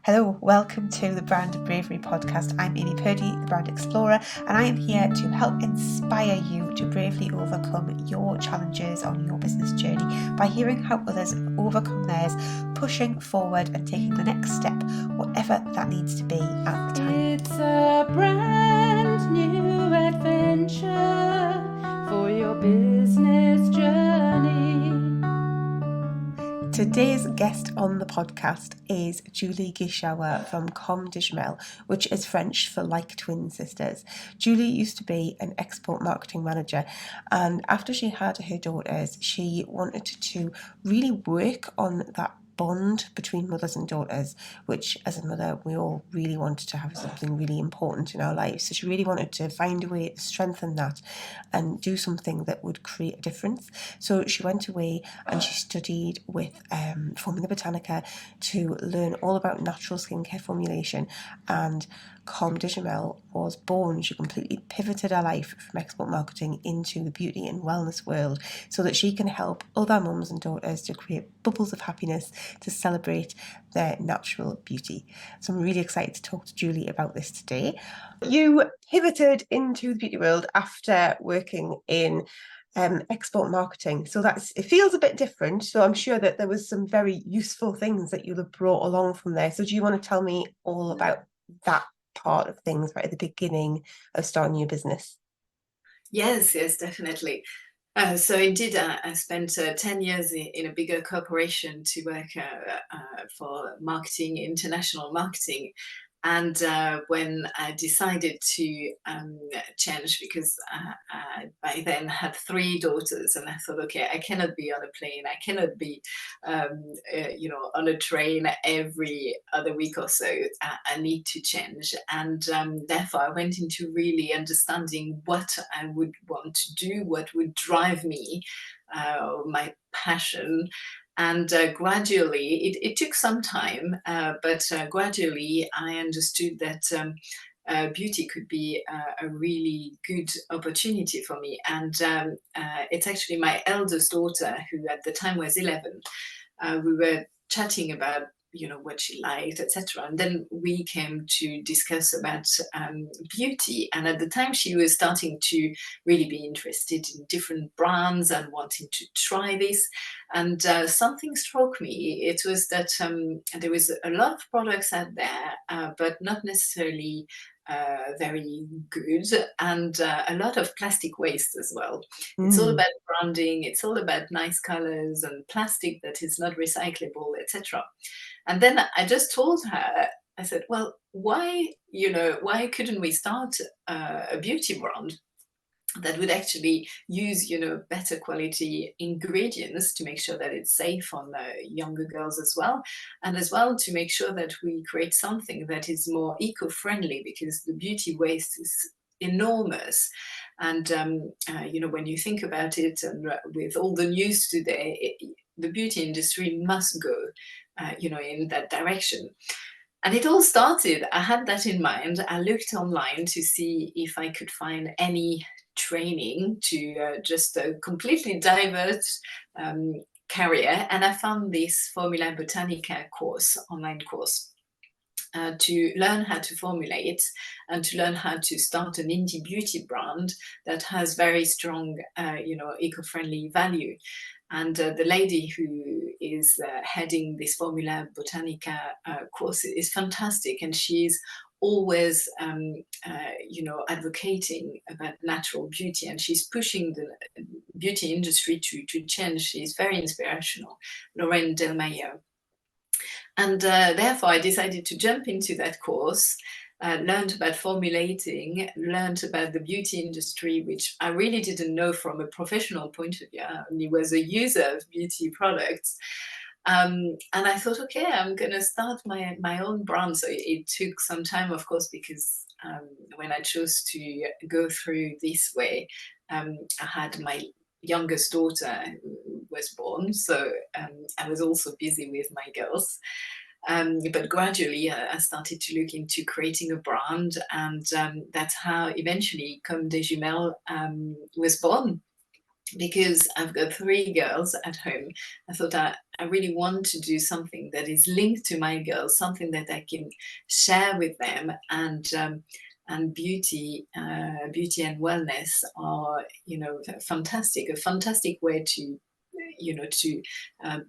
Hello, welcome to the Brand Bravery podcast. I'm Amy Purdie, the Brand Explorer, and I am here to help inspire you to bravely overcome your challenges on your business journey by hearing how others have overcome theirs, pushing forward and taking the next step, whatever that needs to be at the time. It's a brand new adventure for your business journey. Today's guest on the podcast is Guichaoua from Comme, Jumelles, which is French for like twin sisters. Julie used to be an export marketing manager, and after she had her daughters, she wanted to really work on that bond between mothers and daughters, which as a mother we all really wanted to have something really important in our lives. So she really wanted to find a way to strengthen that and do something that would create a difference. So she went away and she studied with Formula Botanica to learn all about natural skincare formulation, and Comme de Jumelles was born. She completely pivoted her life from export marketing into the beauty and wellness world so that she can help other mums and daughters to create bubbles of happiness to celebrate their natural beauty. So I'm really excited to talk to Julie about this today. You pivoted into the beauty world after working in export marketing, so it feels a bit different. So I'm sure that there was some very useful things that you'll have brought along from there. So do you want to tell me all about that part of things right at the beginning of starting your business? Yes, definitely. So indeed, I spent 10 years in a bigger corporation to work for marketing, international marketing. And when I decided to change, because I by then had 3 daughters, and I thought, okay, I cannot be on a plane, I cannot be, on a train every other week or so. I need to change, and therefore I went into really understanding what I would want to do, what would drive me, my passion. And gradually, it took some time, but gradually I understood that beauty could be a really good opportunity for me. And it's actually my eldest daughter, who at the time was 11. We were chatting about what she liked, etc., and then we came to discuss about beauty. And at the time she was starting to really be interested in different brands and wanting to try this. And something struck me. It was that there was a lot of products out there, but not necessarily very good, and a lot of plastic waste as well. It's all about branding, it's all about nice colors and plastic that is not recyclable, etc. And then I just told her, I said, well, why couldn't we start a beauty brand that would actually use, better quality ingredients to make sure that it's safe on younger girls as well, and as well to make sure that we create something that is more eco-friendly, because the beauty waste is enormous. And when you think about it, and with all the news today, the beauty industry must go in that direction. And it all started, I had that in mind. I looked online to see if I could find any training to just completely divert career. And I found this Formula Botanica course, online course, to learn how to formulate and to learn how to start an indie beauty brand that has very strong, eco-friendly value. And the lady who is heading this Formula Botanica course is fantastic, and she's always, advocating about natural beauty, and she's pushing the beauty industry to change. She's very inspirational, Lorraine Delmayer. And therefore, I decided to jump into that course, learned about formulating, learned about the beauty industry, which I really didn't know from a professional point of view. I only was a user of beauty products. And I thought, okay, I'm going to start my own brand. So it took some time, of course, because when I chose to go through this way, I had my youngest daughter who was born. So I was also busy with my girls. But gradually, I started to look into creating a brand, and that's how eventually Comme des Jumelles was born. because I've got 3 girls at home, I thought I really want to do something that is linked to my girls, something that I can share with them. And beauty and wellness are, fantastic, a fantastic way to, to uh,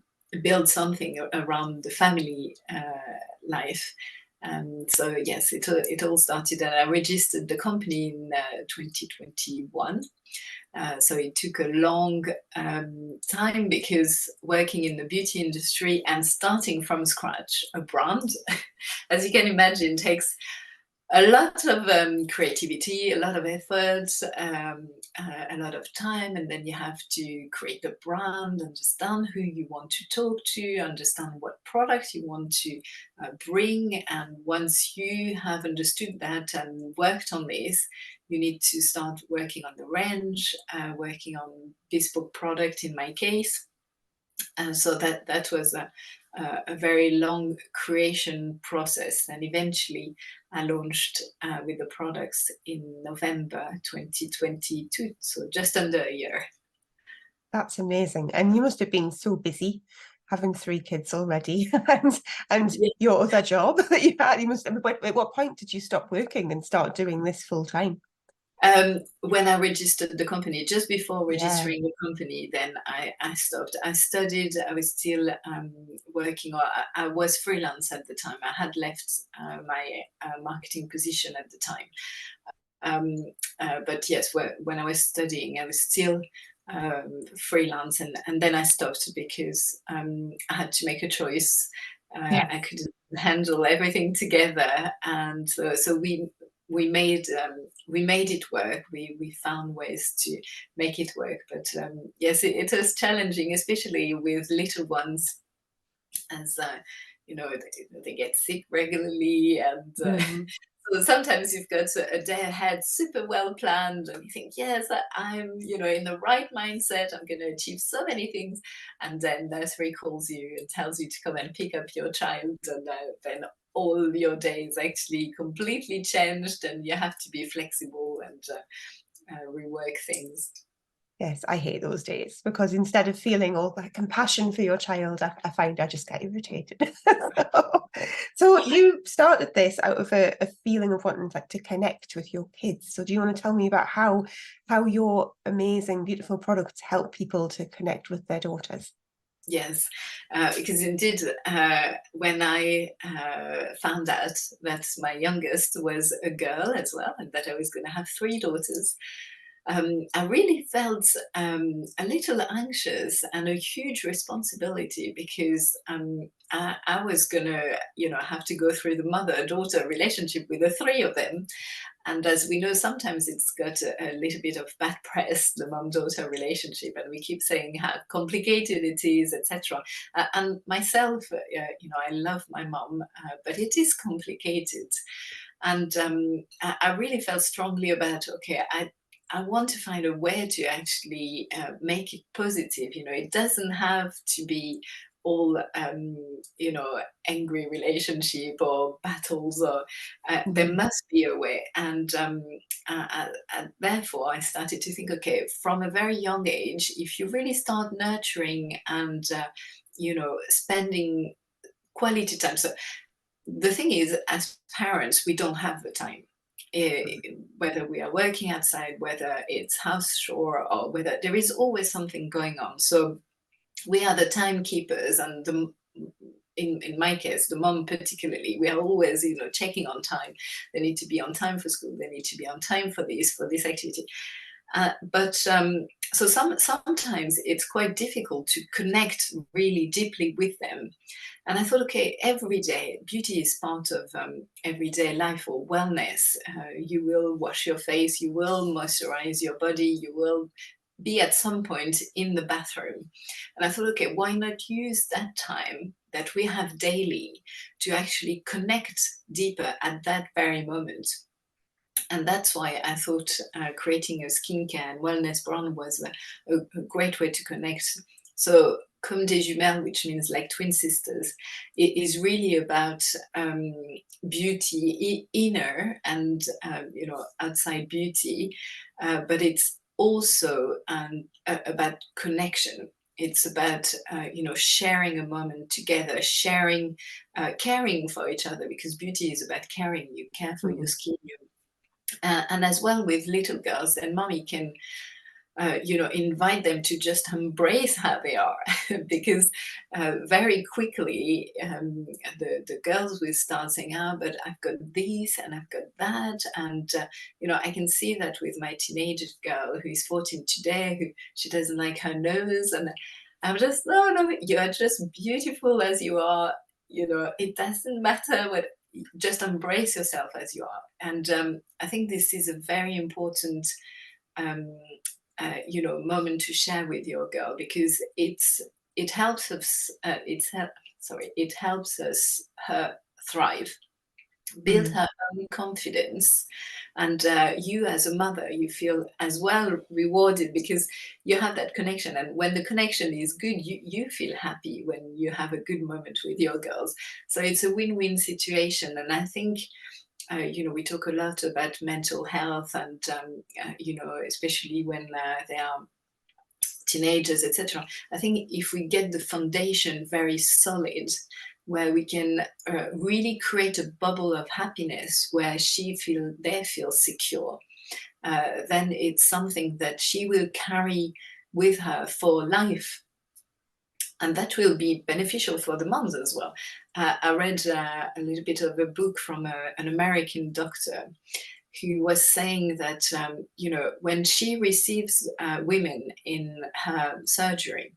build something around the family life. So yes, it all started, and I registered the company in 2021. So it took a long time, because working in the beauty industry and starting from scratch a brand, as you can imagine, takes a lot of creativity, a lot of effort, a lot of time, and then you have to create a brand, understand who you want to talk to, understand what product you want to bring. And once you have understood that and worked on this, you need to start working on the range, working on bespoke product in my case. And so that was a very long creation process. And eventually I launched with the products in November 2022, so just under a year. That's amazing. And you must have been so busy having 3 kids already and Yeah. your other job that you had. You must have, at what point did you stop working and start doing this full time? When I registered the company, just before Yeah. registering the company, then I stopped. I studied. I was still working, or I was freelance at the time. I had left my marketing position at the time. Um, but yes, when I was studying, I was still freelance, and then I stopped because I had to make a choice. Yeah. I couldn't handle everything together, and so we made it work. We found ways to make it work, but yes, it was challenging, especially with little ones, as they get sick regularly, and Mm. so sometimes you've got a day ahead super well planned, and you think, yes, I'm in the right mindset, I'm going to achieve so many things, and then nursery calls you and tells you to come and pick up your child, and then all your days actually completely changed, and you have to be flexible and rework things. Yes, I hate those days because instead of feeling all that compassion for your child, I find I just get irritated. So you started this out of a feeling of wanting to connect with your kids. So do you want to tell me about how your amazing, beautiful products help people to connect with their daughters? Yes, because indeed, when I found out that my youngest was a girl as well, and that I was going to have 3 daughters, I really felt a little anxious and a huge responsibility, because I was going to, have to go through the mother-daughter relationship with the 3 of them. And as we know, sometimes it's got a little bit of bad press, the mom-daughter relationship, and we keep saying how complicated it is, etc. And myself, I love my mom, but it is complicated. And I really felt strongly about, okay, I want to find a way to actually make it positive. It doesn't have to be all, angry relationship or battles, or there Mhm. must be a way. And therefore, I started to think, okay, from a very young age, if you really start nurturing and, spending quality time. So the thing is, as parents, we don't have the time. Whether we are working outside, whether it's house chore, or whether there is always something going on. So we are the timekeepers, and in my case, the mom particularly, we are always, checking on time. They need to be on time for school. They need to be on time for this activity. But so sometimes it's quite difficult to connect really deeply with them. And I thought, okay, every day, beauty is part of everyday life or wellness. You will wash your face, you will moisturize your body, you will be at some point in the bathroom. And I thought, okay, why not use that time that we have daily to actually connect deeper at that very moment? And that's why I thought creating a skincare and wellness brand was a great way to connect. So, Comme des Jumelles, which means like twin sisters, it is really about beauty, inner and outside beauty, but it's also about connection. It's about sharing a moment together, sharing, caring for each other, because beauty is about caring. You care for your skin, and as well with little girls, then mommy can invite them to just embrace how they are, because very quickly the girls will start saying, but I've got this and I've got that. And, I can see that with my teenage girl who is 14 today, who she doesn't like her nose. And I'm just, no, you are just beautiful as you are. It doesn't matter what, just embrace yourself as you are. And I think this is a very important um, moment to share with your girl, because it helps us it helps us her thrive, build her own confidence, and you as a mother, you feel as well rewarded because you have that connection. And when the connection is good, you feel happy when you have a good moment with your girls. So it's a win-win situation. And I think we talk a lot about mental health, and especially when they are teenagers, etc. I think if we get the foundation very solid, where we can really create a bubble of happiness where they feel secure, then it's something that she will carry with her for life. And that will be beneficial for the moms as well. I read a little bit of a book from an American doctor who was saying that, when she receives women in her surgery,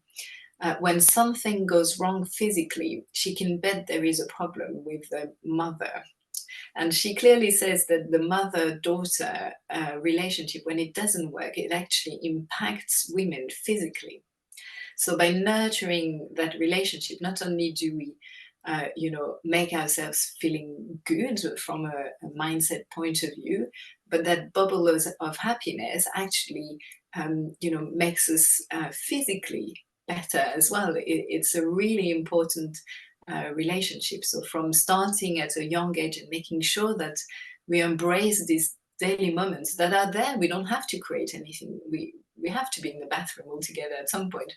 when something goes wrong physically, she can bet there is a problem with the mother. And she clearly says that the mother-daughter relationship, when it doesn't work, it actually impacts women physically. So by nurturing that relationship, not only do we, make ourselves feeling good from a mindset point of view, but that bubble of happiness actually, makes us physically better as well. It's a really important relationship. So from starting at a young age and making sure that we embrace these daily moments that are there, we don't have to create anything. We have to be in the bathroom all together at some point.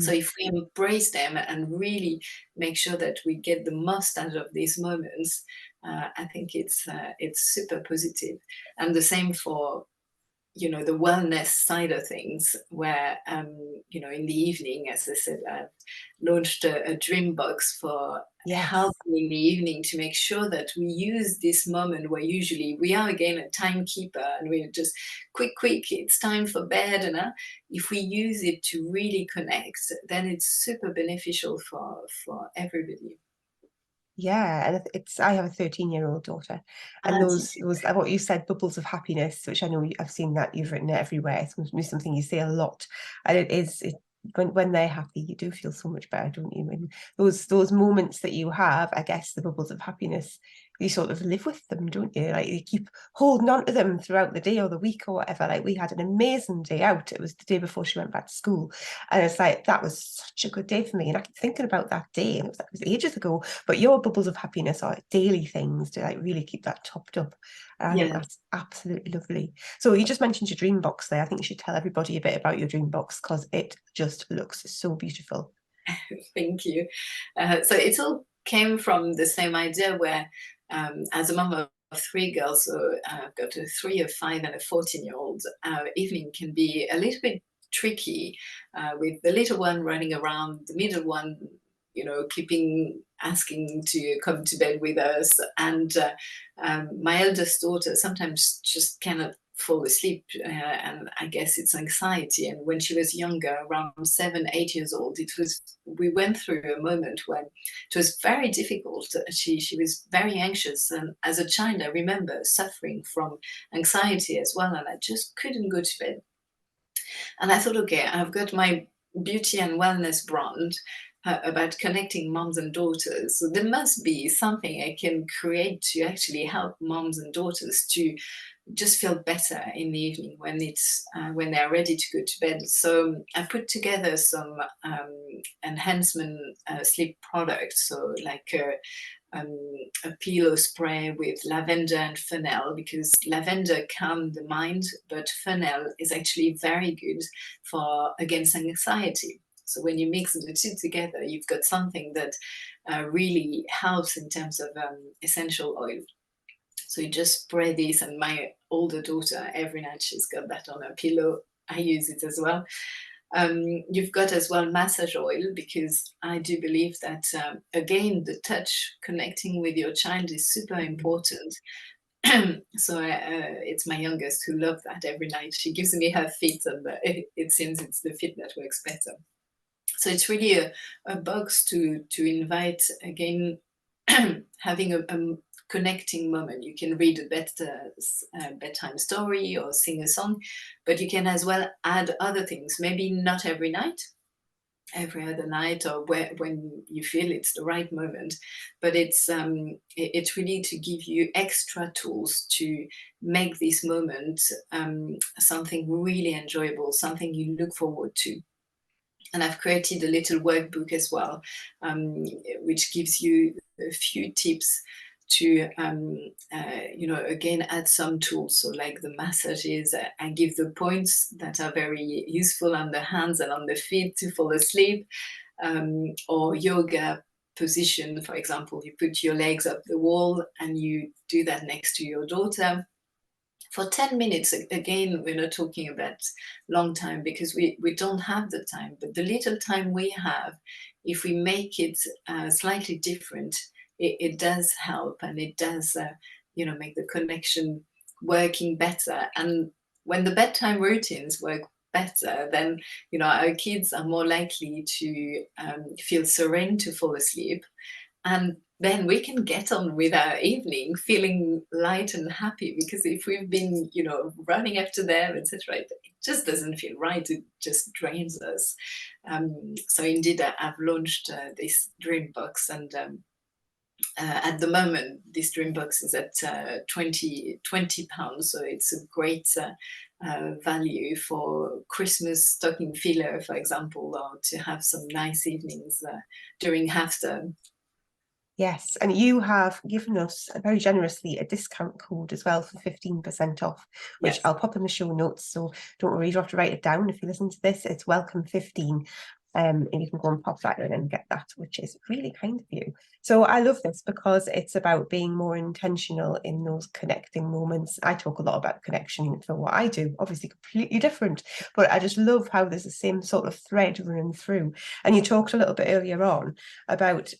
So if we embrace them and really make sure that we get the most out of these moments, I think it's super positive. And the same for the wellness side of things, where in the evening, as I said, I've launched a dream box for helping in the evening to make sure that we use this moment where usually we are again a timekeeper and we're just quick, it's time for bed. And if we use it to really connect, then it's super beneficial for everybody. Yeah, and I have a 13-year-old daughter, and those what you said, bubbles of happiness, which I know I've seen that you've written it everywhere. It's something you say a lot, and when they're happy, you do feel so much better, don't you? And those moments that you have, I guess, the bubbles of happiness, you sort of live with them, don't you? Like you keep holding on to them throughout the day or the week or whatever. Like we had an amazing day out. It was the day before she went back to school, and it's like that was such a good day for me. And I keep thinking about that day, and it was ages ago. But your bubbles of happiness are daily things to like really keep that topped up. And I think that's absolutely lovely. So you just mentioned your dream box there. I think you should tell everybody a bit about your dream box because it just looks so beautiful. Thank you. So it all came from the same idea where, as a mom of three girls, so I've got a 3, a 5, and a 14-year-old, evening can be a little bit tricky, with the little one running around, the middle one, asking to come to bed with us. And my eldest daughter sometimes just cannot fall asleep, and I guess it's anxiety. And when she was younger, around 7, 8 years old, we went through a moment when it was very difficult. She was very anxious, and as a child, I remember suffering from anxiety as well, and I just couldn't go to bed. And I thought, okay, I've got my beauty and wellness brand about connecting moms and daughters. So there must be something I can create to actually help moms and daughters to just feel better in the evening when they're ready to go to bed. So I put together some enhancement sleep products. So like a pillow spray with lavender and fennel, because lavender calms the mind, but fennel is actually very good for against anxiety. So when you mix the two together, you've got something that really helps in terms of essential oil. So you just spray this, and my older daughter, every night she's got that on her pillow. I use it as well. You've got as well massage oil, because I do believe that, again, the touch, connecting with your child is super important. So it's my youngest who loves that. Every night she gives me her feet, and it seems it's the feet that works better. So it's really a box to invite, again, having a connecting moment. You can read a bedtime story or sing a song, but you can as well add other things, maybe not every night, every other night, or when you feel it's the right moment. But it's really to give you extra tools to make this moment something really enjoyable, something you look forward to. And I've created a little workbook as well, which gives you a few tips to, again, add some tools. So like the massages, I give the points that are very useful on the hands and on the feet to fall asleep, or yoga position, for example. You put your legs up the wall and you do that next to your daughter for 10 minutes. Again, we're not talking about long time, because we don't have the time, but the little time we have, if we make it slightly different, it does help, and it does make the connection working better. And when the bedtime routines work better, then our kids are more likely to feel serene to fall asleep, and then we can get on with our evening feeling light and happy. Because if we've been running after them, etc., it just doesn't feel right. It just drains us. So indeed, I've launched this dream box, and at the moment this dream box is at £20, so it's a great value for Christmas stocking filler, for example, or to have some nice evenings during half term. Yes, and you have given us very generously a discount code as well for 15% off, which Yes. I'll pop in the show notes. So don't worry, you don't have to write it down. If you listen to this, it's welcome 15. And you can go and pop that in and get that, which is really kind of you. So I love this because it's about being more intentional in those connecting moments. I talk a lot about connection for what I do, obviously completely different, but I just love how there's the same sort of thread running through. And you talked a little bit earlier on about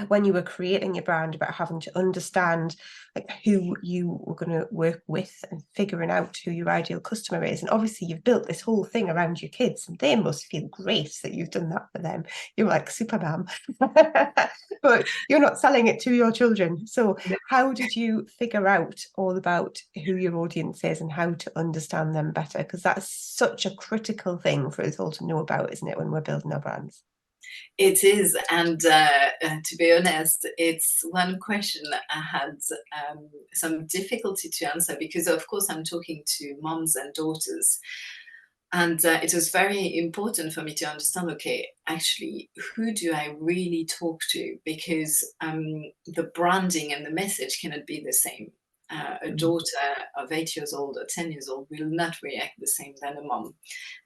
when you were creating your brand, about having to understand like who you were going to work with and figuring out who your ideal customer is. And obviously you've built this whole thing around your kids, and they must feel great that you've done that for them. You're like Superman. But you're not selling it to your children. So how did you figure out all about who your audience is and how to understand them better? Because that's such a critical thing for us all to know about, isn't it, when we're building our brands? It is, and to be honest, it's one question I had some difficulty to answer, because of course I'm talking to moms and daughters, and it was very important for me to understand, okay, actually, who do I really talk to? Because the branding and the message cannot be the same. A daughter of 8 years old or 10 years old will not react the same than a mom.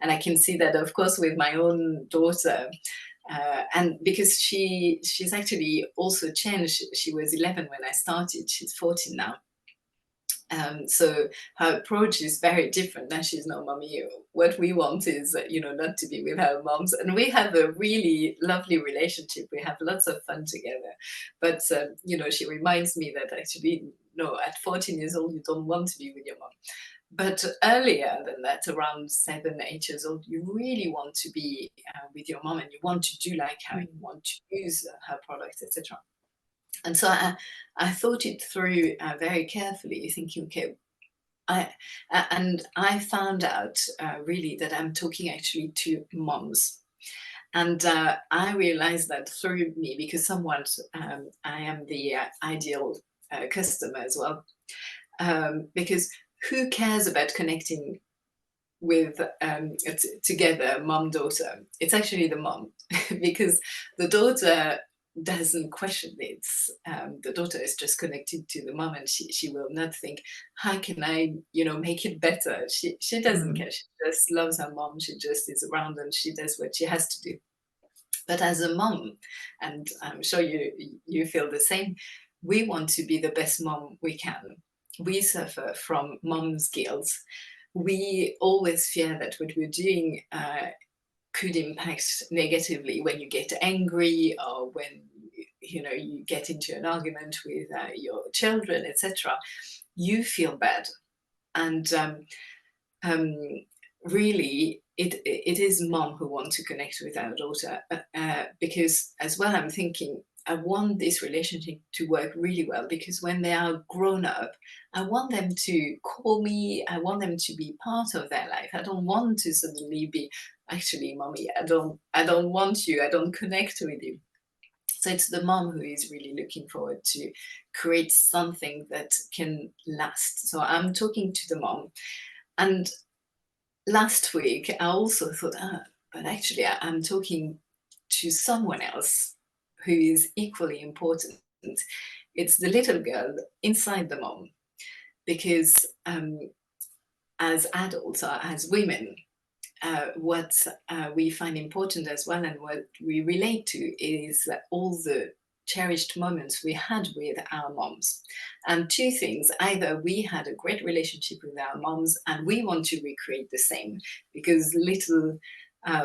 And I can see that, of course, with my own daughter. And because she's actually also changed. She was 11 when I started. She's 14 now. So her approach is very different. Now she's not mommy. What we want is, not to be with our moms. And we have a really lovely relationship. We have lots of fun together. But, she reminds me that actually, no, at 14 years old, you don't want to be with your mom. But earlier than that, around 7, 8 years old, you really want to be with your mom, and you want to do like her, you want to use her products, etc. And so I thought it through very carefully, thinking, okay, I found out really that I'm talking actually to moms. And I realized that through me, because somewhat I am the ideal customer as well, because who cares about connecting with together, mom, daughter? It's actually the mom, because the daughter doesn't question it. The daughter is just connected to the mom, and she will not think, how can I, make it better? She doesn't care. She just loves her mom. She just is around and she does what she has to do. But as a mom, and I'm sure you feel the same, we want to be the best mom we can. We suffer from mom's guilt. We always fear that what we're doing could impact negatively when you get angry, or when you get into an argument with your children, etc. You feel bad, and really, it is mom who wants to connect with our daughter, because as well, I'm thinking, I want this relationship to work really well, because when they are grown up, I want them to call me. I want them to be part of their life. I don't want to suddenly be, actually, mommy, I don't want you. I don't connect with you. So it's the mom who is really looking forward to create something that can last. So I'm talking to the mom. And last week, I also thought, but actually, I'm talking to someone else who is equally important. It's the little girl inside the mom, because as adults or as women, what we find important as well, and what we relate to, is all the cherished moments we had with our moms. And two things: either we had a great relationship with our moms and we want to recreate the same, because little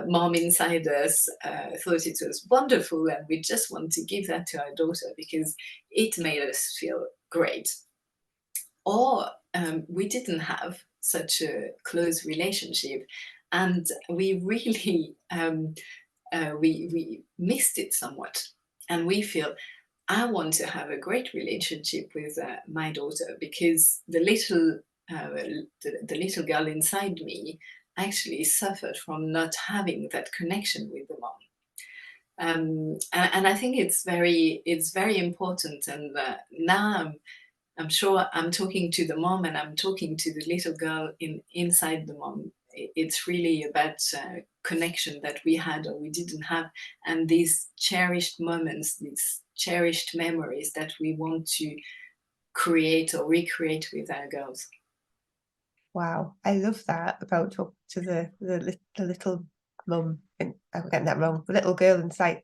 mom inside us thought it was wonderful, and we just want to give that to our daughter because it made us feel great. Or we didn't have such a close relationship, and we really we missed it somewhat, and we feel, I want to have a great relationship with my daughter, because the little girl inside me actually suffered from not having that connection with the mom. And I think it's very important. And now I'm sure I'm talking to the mom, and I'm talking to the little girl inside the mom. It's really about connection that we had or we didn't have, and these cherished moments, these cherished memories that we want to create or recreate with our girls. Wow, I love that about talking to the little mum, and I'm getting that wrong, the little girl inside.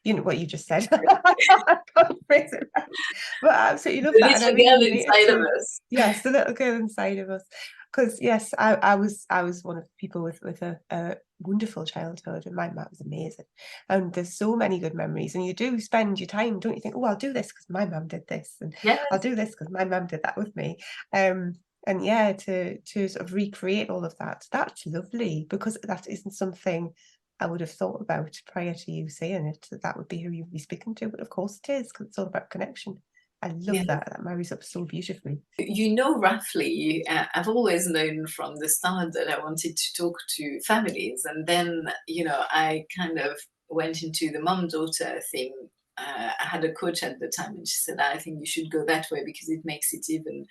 You know what you just said. I can't phrase it right. But I absolutely love The that, and I little really girl relate it inside of to, us. yes, the little girl inside of us. Because yes, I was one of the people with a wonderful childhood, and my mum was amazing. And there's so many good memories, and you do spend your time, don't you think, oh, I'll do this because my mum did this, and Yes. I'll do this because my mum did that with me. And yeah, to sort of recreate all of that, that's lovely, because that isn't something I would have thought about prior to you saying it, that would be who you'd be speaking to. But of course it is, because it's all about connection. I love Yes. that marries up so beautifully. Roughly, I've always known from the start that I wanted to talk to families. And then, I kind of went into the mom-daughter thing. I had a coach at the time, and she said, I think you should go that way because it makes it even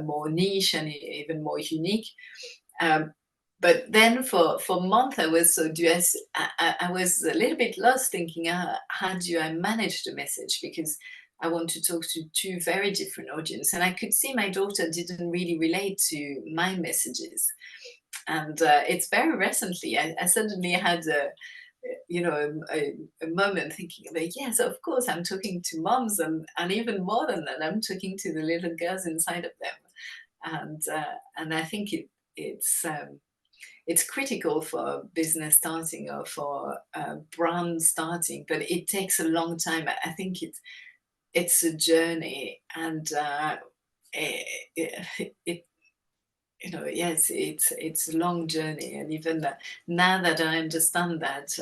more niche and even more unique. But then for months, I was I was a little bit lost, thinking, how do I manage the message? Because I want to talk to two very different audiences. And I could see my daughter didn't really relate to my messages. And it's very recently, I suddenly had a moment thinking, like, yes, of course, I'm talking to moms, and even more than that, I'm talking to the little girls inside of them. And I think it's critical for business starting or for brand starting, but it takes a long time. I think it's a journey, and it yes, it's a long journey. And even now that I understand that,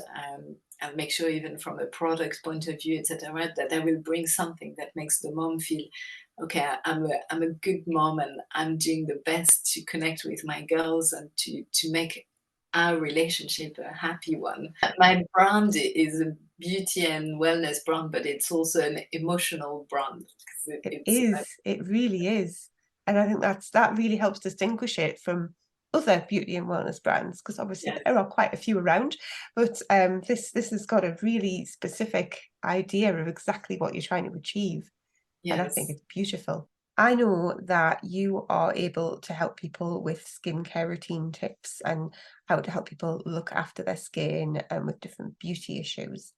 I'll make sure, even from a product point of view, etc., that I will bring something that makes the mom feel, okay, I'm a good mom, and I'm doing the best to connect with my girls and to make our relationship a happy one. My brand is a beauty and wellness brand, but it's also an emotional brand, because It is, it really is. And I think that really helps distinguish it from other beauty and wellness brands, because obviously Yes. there are quite a few around, but this has got a really specific idea of exactly what you're trying to achieve, and I think Yes. it's beautiful. I know that you are able to help people with skincare routine tips and how to help people look after their skin and with different beauty issues.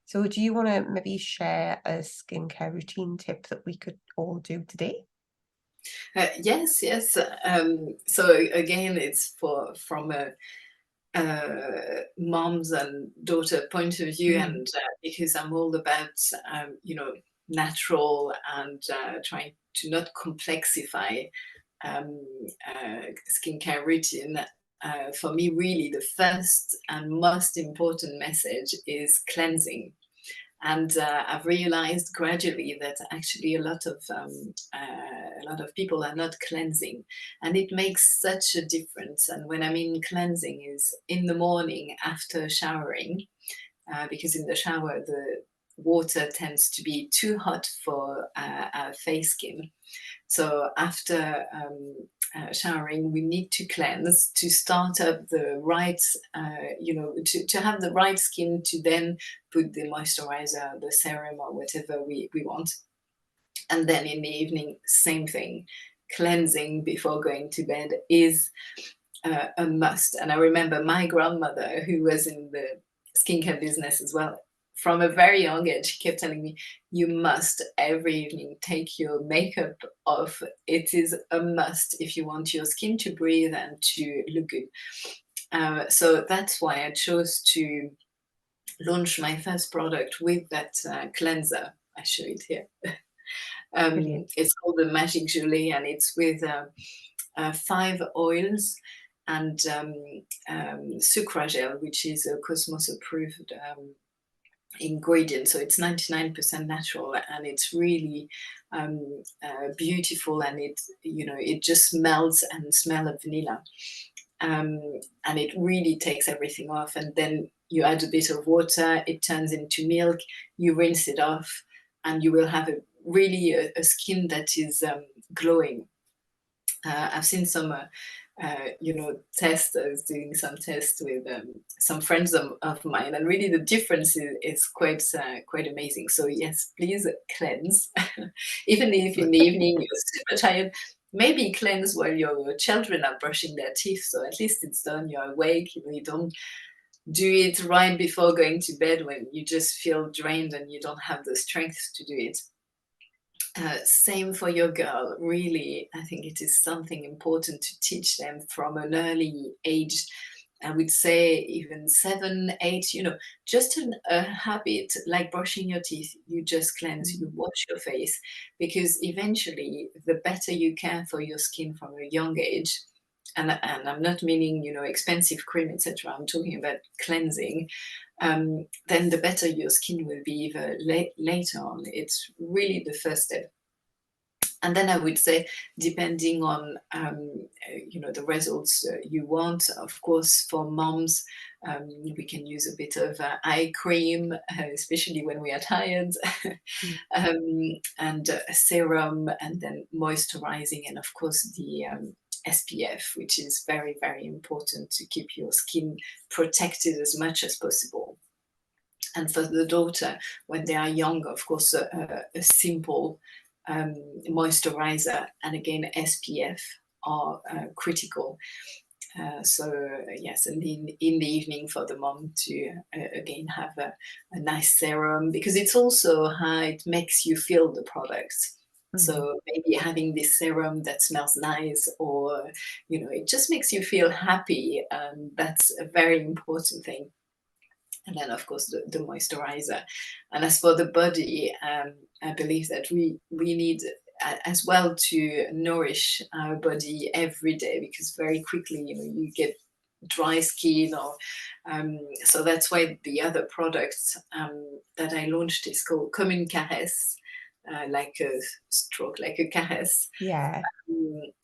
So do you want to maybe share a skincare routine tip that we could all do today? Yes, yes. So again, it's from a mom's and daughter point of view, Mm, and because I'm all about natural and trying to not complexify um, skincare routine. For me, really, the first and most important message is cleansing. And I've realized gradually that actually a lot of people are not cleansing, and it makes such a difference. And when I mean cleansing, is in the morning after showering, because in the shower the water tends to be too hot for our face skin. So after showering, we need to cleanse to start up the right, to have the right skin to then put the moisturizer, the serum, or whatever we want. And then in the evening, same thing. Cleansing before going to bed is a must. And I remember my grandmother, who was in the skincare business as well, from a very young age, she kept telling me, you must every evening take your makeup off. It is a must if you want your skin to breathe and to look good. So that's why I chose to launch my first product with that cleanser. I show it here. brilliant. It's called the Magic Gelée, and it's with 5 oils and sucragel, which is a Cosmos approved ingredient. So it's 99% natural, and it's really beautiful, and it just melts and smell of vanilla. And it really takes everything off. And then you add a bit of water, it turns into milk, you rinse it off, and you will have really a skin that is glowing. I've seen some, tests. I was doing some tests with some friends of mine, and really the difference is quite amazing. So yes, please cleanse, even if in the evening you're super tired. Maybe cleanse while your children are brushing their teeth, so at least it's done. You're awake. You don't do it right before going to bed when you just feel drained and you don't have the strength to do it. Same for your girl. Really, I think it is something important to teach them from an early age. I would say even 7, 8, just a habit like brushing your teeth. You just cleanse, you Mm, wash your face, because eventually, the better you care for your skin from a young age, and I'm not meaning, expensive cream, etc. I'm talking about cleansing, then the better your skin will be even later on. It's really the first step. And then I would say, depending on the results you want, of course, for moms, we can use a bit of eye cream, especially when we are tired, mm. and a serum, and then moisturizing, and of course the SPF, which is very, very important to keep your skin protected as much as possible. And for the daughter, when they are young, of course, a simple moisturizer and again SPF are critical. So yes, and in the evening for the mom to again have a nice serum, because it's also how it makes you feel the product. Mm. So maybe having this serum that smells nice, or it just makes you feel happy, and that's a very important thing. And then of course the moisturizer. And as for the body, I believe that we need as well to nourish our body every day, because very quickly you get dry skin, or so that's why the other products that I launched is called Comme, like a stroke, like a caress. Yeah.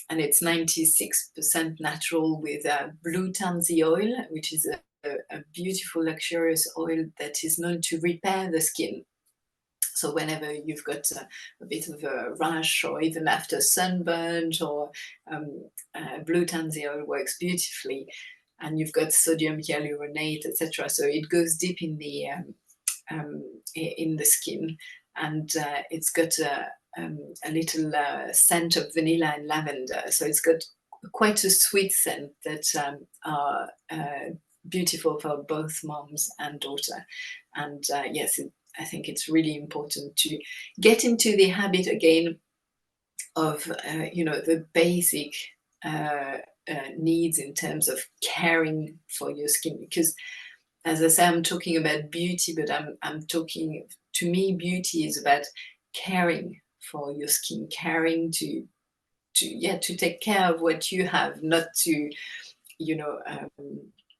And it's 96% natural with blue tansy oil, which is a beautiful, luxurious oil that is known to repair the skin. So whenever you've got a bit of a rash, or even after sunburn, or blue tansy oil works beautifully, and you've got sodium hyaluronate, etc. So it goes deep in the skin, and it's got a little scent of vanilla and lavender. So it's got quite a sweet scent that are beautiful for both moms and daughter. And yes, I think it's really important to get into the habit again of the basic needs in terms of caring for your skin, because as I say, I'm talking about beauty, but I'm talking, to me, beauty is about caring for your skin, caring to take care of what you have, not to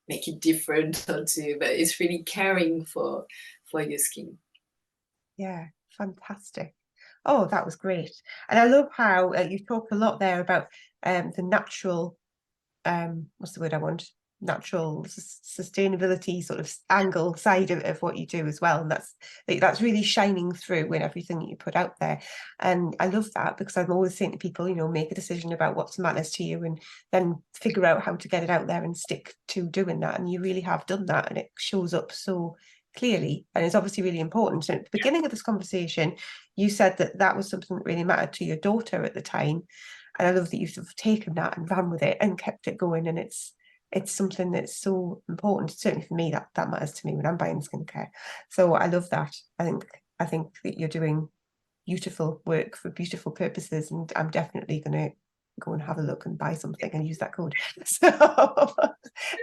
make it different, but it's really caring for your skin. Yeah, fantastic. Oh, that was great. And I love how you talk a lot there about the natural, what's the word I want? Natural sustainability sort of angle side of what you do as well. And that's really shining through in everything that you put out there. And I love that, because I'm always saying to people, make a decision about what matters to you and then figure out how to get it out there and stick to doing that. And you really have done that, and it shows up so clearly, and it's obviously really important. And at the beginning of this conversation, you said that was something that really mattered to your daughter at the time. And I love that you've sort of taken that and ran with it and kept it going. And it's something that's so important. Certainly for me, that matters to me when I'm buying skincare. So I love that. I think that you're doing beautiful work for beautiful purposes, and I'm definitely going to go and have a look and buy something and use that code. So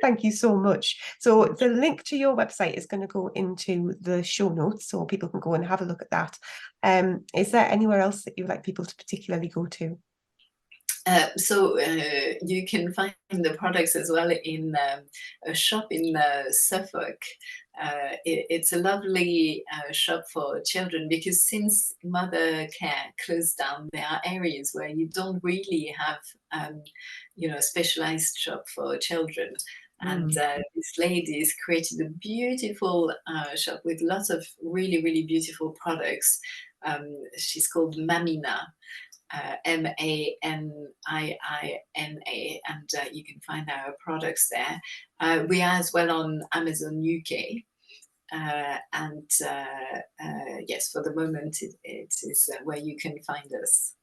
thank you so much. So the link to your website is going to go into the show notes, so people can go and have a look at that. Is there anywhere else that you would like people to particularly go to? So you can find the products as well in a shop in Suffolk. It's a lovely shop for children, because since mother care closed down, there are areas where you don't really have a specialized shop for children. And this lady has created a beautiful shop with lots of really, really beautiful products. She's called Mamina. Maniina, and you can find our products there. We are as well on Amazon UK, and yes, for the moment it is where you can find us.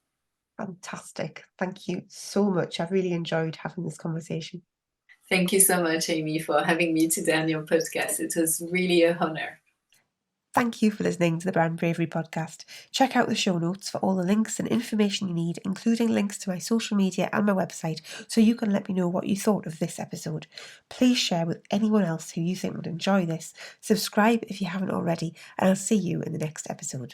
Fantastic. Thank you so much. I've really enjoyed having this conversation. Thank you so much, Amy, for having me today on your podcast. It was really an honor. Thank you for listening to the Brand Bravery podcast. Check out the show notes for all the links and information you need, including links to my social media and my website, so you can let me know what you thought of this episode. Please share with anyone else who you think would enjoy this. Subscribe if you haven't already, and I'll see you in the next episode.